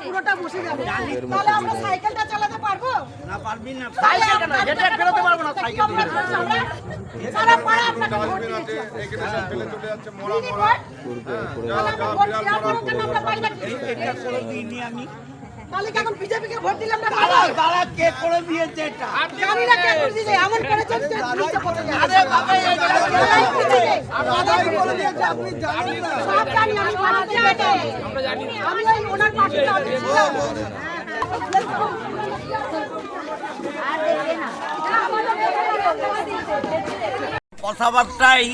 পুরোটা বসে যাবে, তাহলে আমরা সাইকেলটা চালাতে পারবো না? পারবি না, এটা বেরোতে পারবো না সাইকেল দিয়ে। সারা পাড়া আপনাকে ভোট দিয়েছে, এখানে সব ফেলে চলে যাচ্ছে মোড়া মোড়া। আমরা পাই না, এটা করে দিইনি আমি। তাহলে কি এখন বিজেপি কে ভোট দিলাম না? দাদা কে করে দিয়েছে এটা? জানি না কে করে দিয়েছে, এমন করেছে নিচে পড়ে যায়। আরে বাবা এই দাদাই করে দিয়েছে, আপনি জানেন না? সব জানি আমি, আমরা জানি না। আমি ওই ওনার পাশে আছি। আর দেখে না কথাবার্তাই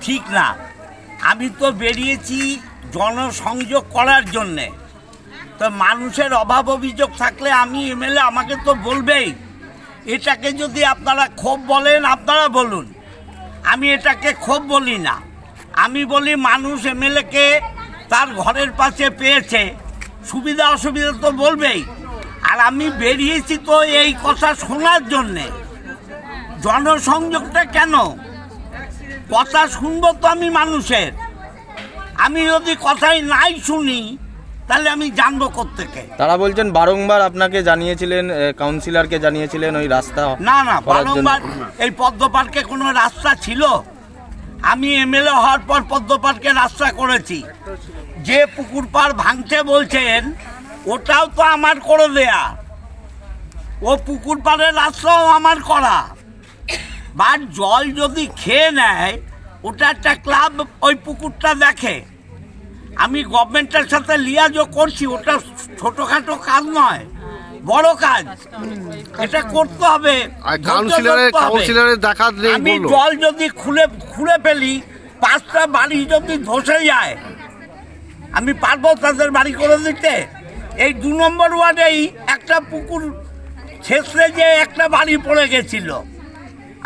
ঠিক না। আমি তো বেরিয়েছি জনসংযোগ করার জন্যে, তো মানুষের অভাব অভিযোগ থাকলে আমি এমএলএ আমাকে তো বলবেই। এটাকে যদি আপনারা ক্ষোভ বলেন আপনারা বলুন, আমি এটাকে ক্ষোভ বলি না। আমি বলি মানুষ এমএলএকে তার ঘরের পাশে পেয়েছে, সুবিধা অসুবিধা তো বলবেই। আর আমি বেরিয়েছি তো এই কথা শোনার জন্যে। জনসংযোগটা কেন? কথা শুনবো তো আমি মানুষের। আমি যদি কথাই নাই শুনি তাহলে আমি জানবো কোত্থেকে? তারা বলছেন বারংবার আপনাকে জানিয়েছিলেন, কাউন্সিলরকে জানিয়েছিলেন ওই রাস্তা। না না, বারংবার এই পদ্ম পার্কে কোনো রাস্তা ছিল? আমি এমএলএ হওয়ার পর পদ্ম পার্কে রাস্তা করেছি। যে পুকুর পাড় ভাঙতে বলছেন ওটাও তো আমার করে দেয়া, ও পুকুর পাড়ের রাস্তাও আমার করা। বাট জল যদি খেয়ে নেয় ওটা একটা ক্লাব ওই পুকুরটা দেখে। আমি গভর্নমেন্টের সাথে লিয়াজও করছি, ওটা ছোটখাটো কাজ নয়, বড় কাজ। এটা করতে হবে। আমি জল যদি খুলে ফেলি, 5টা বাড়ি যদি ধসে যায়, আমি পারবো তাদের বাড়ি করে দিতে? এই 2 নম্বর ওয়ার্ডেই একটা পুকুর ছেঁচড়ে যে একটা বাড়ি পড়ে গেছিল,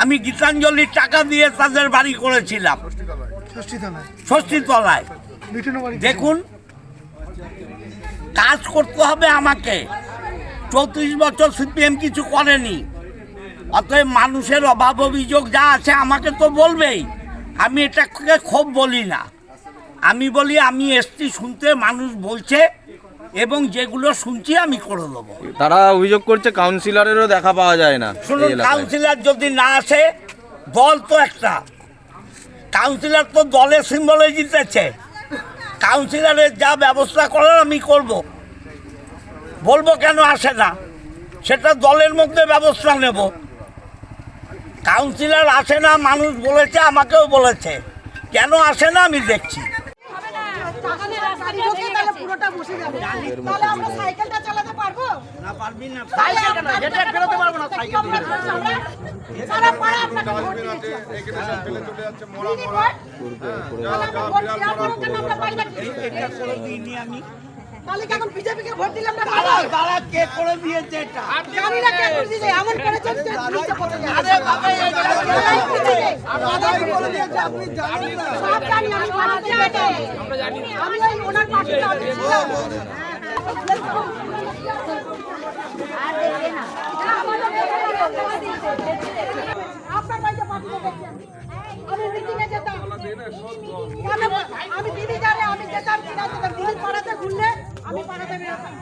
আমি গীতাঞ্জলির টাকা দিয়ে তাদের বাড়ি করেছিলাম ষষ্ঠীতলায়। দেখুন, কাজ করতে হবে আমাকে। 34 বছর সিপিএম কিছু করেনি, অতএব মানুষের অভাব অভিযোগ যা আছে আমাকে তো বলবেই। আমি এটাকে ক্ষোভ বলি না, আমি বলি আমি এসছি শুনতে, মানুষ বলছে এবং যেগুলো শুনছি আমি করে দেবো। তারা অভিযোগ করছে কাউন্সিলরেরও দেখা পাওয়া যায় না। শুনুন, কাউন্সিলর যদি না আসে, দল তো একটা, কাউন্সিলর তো দলের সিম্বলে জিতেছে। কাউন্সিলরের যা ব্যবস্থা করার আমি করব, বলবো কেন আসে না, সেটা দলের মধ্যে ব্যবস্থা নেব। কাউন্সিলর আসে না, মানুষ বলেছে, আমাকেও বলেছে, কেন আসে না আমি দেখছি। পুরোটা বসে যাবে, তাহলে আমরা সাইকেলটা চালাতে পারবো না? পারবি না, এটা বেরোতে পারবো না সাইকেল দিয়ে। সারা পাড়া আপনাকে ভোট দিয়েছে, এখানে সব ফেলে চলে যাচ্ছে মোড়া মোড়া। আমরা পাই না, এটা করে দিইনি আমি। তাহলে কি এখন বিজেপি কে ভোট দিলাম না? দাদা কে করে দিয়েছে এটা? জানি না কে করে দিয়েছে, এমন করেছে নিচে পড়ে যায়। আরে বাবা এই দাদাই করে দিয়েছে, আপনি জানেন না? সব জানি আমি, আমরা জানি না। আমি ওই ওনার পাশে আছি। আর দেখে না আপনার বাড়িতে পাঠিয়ে দেখছি আমি মিটিংয়ে যেতাম। আমি দিদি জানে আমি যেতাম কিনা, যেতাম দিদি পাড়াতে ঘুরলে আমি পাড়াতে বেরোতাম।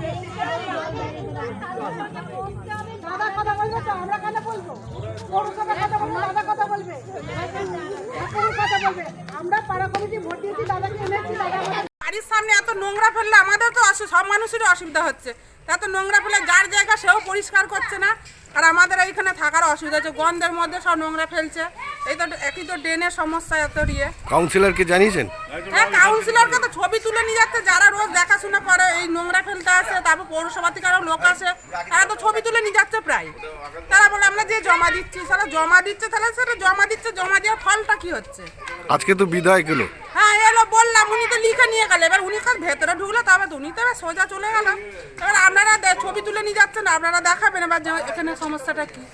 দাদা কথা বলবে তো আমরা কথা বলবো, পৌরসভা কথা বলবে, দাদা কথা বলবে, কথা বলবে। আমরা পাড়া কমিটি ভোট দিয়েছি, দাদাকে এনেছি। দাদা বাড়ির সামনে এত নোংরা ফেললে আমাদের তো সব মানুষেরই অসুবিধা হচ্ছে। এত নোংরা ফেলে যার জায়গা সেও পরিষ্কার করছে না, আর আমাদের এইখানে থাকার অসুবিধা হচ্ছে। গন্ধের মধ্যে সব নোংরা ফেলছে। এই তো একই তো ড্রেনের সমস্যা এত ইয়ে। কাউন্সিলরকে জানিয়েছেন? হ্যাঁ, কাউন্সিলরকে তো ছবি তুলে নিয়ে যাচ্ছে, যারা রোজ দেখাশোনা করে এই নোংরা ফেলতে আসে। তারপর পৌরসভা থেকে আরও লোক আসে, তারা তো ছবি তুলে নিয়ে যাচ্ছে প্রায়। তারা বলে আমরা যে জমা দিচ্ছি, তারা জমা দিচ্ছে, তাহলে সেটা জমা দিচ্ছে, জমা দেওয়ার ফলটা কি হচ্ছে? আজকে তো বিধায়ক এলো। হ্যাঁ এলো, বললাম, উনি তো লিখে নিয়ে গেল। এবার উনি কাজ ভেতরে ঢুকলো, তবে উনি তো এবার সোজা চলে গেল। এবার আপনারা ছবি তুলে নিয়ে যাচ্ছেন, আপনারা দেখাবেন এবার যে এখানে সমস্যাটা কি।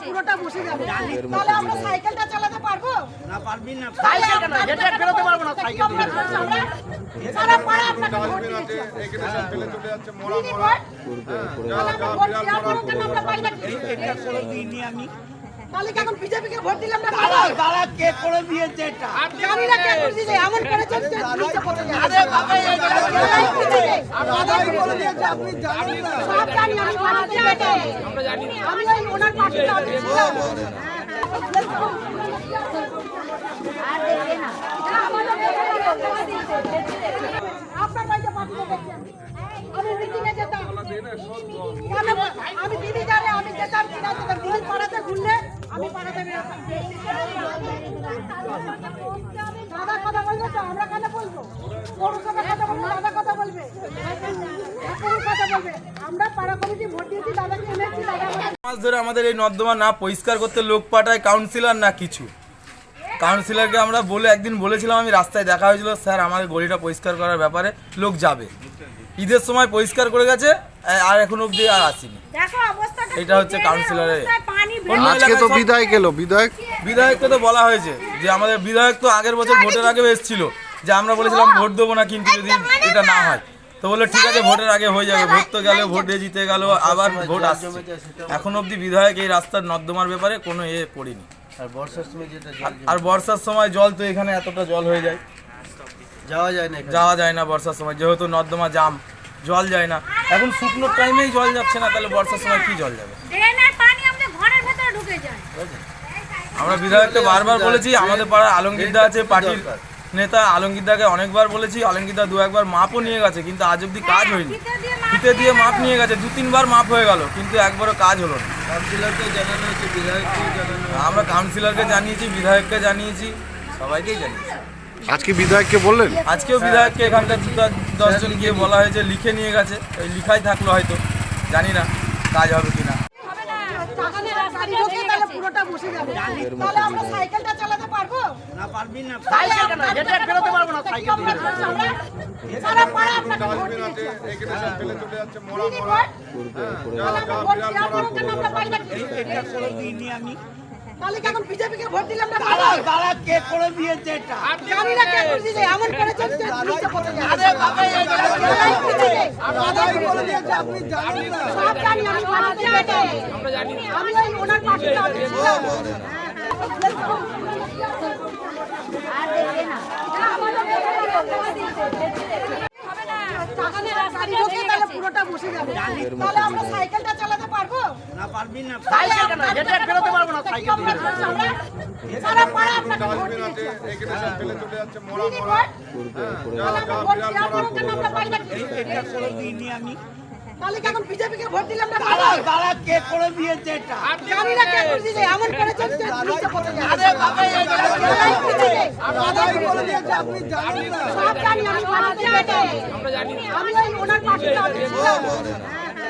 পুরোটা বসে যাবে, তাহলে আমরা সাইকেলটা চালাতে পারবো না? পারবি না, এটা বেরোতে পারবো না সাইকেল দিয়ে। সারা পাড়া আপনাকে ভোট দিয়েছে, এখানে সব ফেলে চলে যাচ্ছে মোড়া মোড়া। আমরা পাই না, এটা করে দিইনি আমি। তাহলে কি এখন বিজেপিকে ভোট দিলাম না? তারা কে করে দিয়েছে এটা? জানি না কে করে দিয়েছে, এমন করেছে যে নিচে পড়ে যাবে। আরে বাবা, এই কেলাই দিয়েছে। আদায় করে দিয়েছে, আপনি জানেন না। সব জানি, আমি পার্টি থেকে। আমি ওই ওনার পার্টিতে আছি। আপনার বাড়িতে পাঠিয়ে দেখছেন। আমি মিটিংয়ে যেতাম। কেন? আমি দিদি জানে, আমি যেতাম কিনা যেতাম। দিদির পাড়াতে ঘুরলে আমি পাড়াতে বেরোতাম। দাদা কথা বলবে তো, আমরা কেন বলবো? পৌরসভা কথা বলবে, দাদা কথা বলবে। কথা বলবে। আমরা পাড়া কমিটি ভোট দিয়েছি, দাদাকে এনেছি, দাদা মাস ধরে আমাদের এই নর্দমা না পরিষ্কার করতে লোক পাঠায় কাউন্সিলর না কিছু। কাউন্সিলরকে আমরা একদিন বলেছিলাম, আমি রাস্তায় দেখা হয়েছিল, স্যার আমাদের গলিটা পরিষ্কার করার ব্যাপারে লোক যাবে। ঈদের সময় পরিষ্কার করে গেছে, আর এখন অবধি আর আসেনি। এটা হচ্ছে কাউন্সিলরের। আজকে তো বিধায়ক এলো, বিধায়ককে তো বলা হয়েছে যে আমাদের বিধায়ক তো আগের বছর ভোটের আগে এসেছিল, যে আমরা বলেছিলাম ভোট দেবো না, কিন্তু যদি এটা না হয় তো বলে ঠিক আছে ভোটের আগে হয়ে যাবে। ভোট তো গেল, ভোট দিয়ে জিতে গেল, আবার ভোট আসছে। এখন অবধি বিধায়ক এই রাস্তার নর্দমার ব্যাপারে কোনো করিনি। আর বর্ষার সময় জল তো এখানে এতটা জল হয়ে যায়, যাওয়া যায় না বর্ষার সময়, যেহেতু নর্দমা জাম, জল যায় না। এখন শুকনোর টাইমেই জল যাচ্ছে না, তাহলে বর্ষার সময় কি জল যাবে? আমরা বিধায়ককে বারবার বলেছি, আমাদের পাড়ার আলমগীরদা আছে পার্টির নেতা, আলমগীরদাকে অনেকবার বলেছি, আলমগীরদা 2-1 মাপও নিয়ে গেছে, কিন্তু আজ অব্দি কাজ হয়নি। ফিতে দিয়ে মাপ নিয়ে গেছে, 2-3 মাপ হয়ে গেল, কিন্তু একবারও কাজ হলো না। আমরা কাউন্সিলরকে জানিয়েছি, বিধায়ককে জানিয়েছি, সবাইকেই জানিয়েছি। আজকে বিধায়ককে বললেন? আজকেও বিধায়ককে এখানকার 10 জন গিয়ে বলা হয়েছে, লিখে নিয়ে গেছে, ওই লিখাই থাকলো, হয়তো জানি না কাজ হবে কিনা। গাড়ি ঢোকে তাহলে পুরোটা বসে যাবে। তাহলে আমরা সাইকেলটা চালাতে পারবো? না পারবি না। সাইকেল কেন? হেঁটে বেরোতে পারবো না সাইকেল দিয়ে। সারা পাড়া আপনাকে ভোট দিয়েছে। দিদি ভোট? তাহলে আমরা ভোট দেওয়ার পরেও কেন আমরা পাই না? এটা করে দিইনি আমি। তাহলে কি এখন বিজেপিকে ভোট দিলাম না? তারা কে করে দিয়েছে এটা? জানি না কে করে দিয়েছে, এমন করেছে যে নিচে পড়ে যাবে। আরে বাবা, এই কেলাই দিয়েছে। আদায় করে দিয়েছে, আপনি জানেন না। সব জানি, আমি পার্টি থেকে। আমি ওই ওনার পার্টিতে আছি। গাড়ি ঢোকে তাহলে পুরোটা বসে যাবে। তাহলে আমরা সাইকেলটা চালাতে পারবো? না পারবি না। সাইকেল কেন? হেঁটে বেরোতে পারবো না সাইকেল দিয়ে। সারা পাড়া আপনাকে ভোট দিয়েছে। দিদি ভোট? তাহলে আমরা ভোট দেওয়ার পরেও কেন আমরা পাই না? এটা করে দিইনি আমি। তাহলে কি এখন বিজেপিকে ভোট দিলাম না? তারা কে করে দিয়েছে এটা? জানি না কে করে দিয়েছে, এমন করেছে যে নিচে পড়ে যাবে। আরে বাবা, এই কেলাই দিয়েছে। আদায় করে দিয়েছে, আপনি জানেন না। সব জানি, আমি পার্টি থেকে। আমি ওই ওনার পার্টিতে আছি।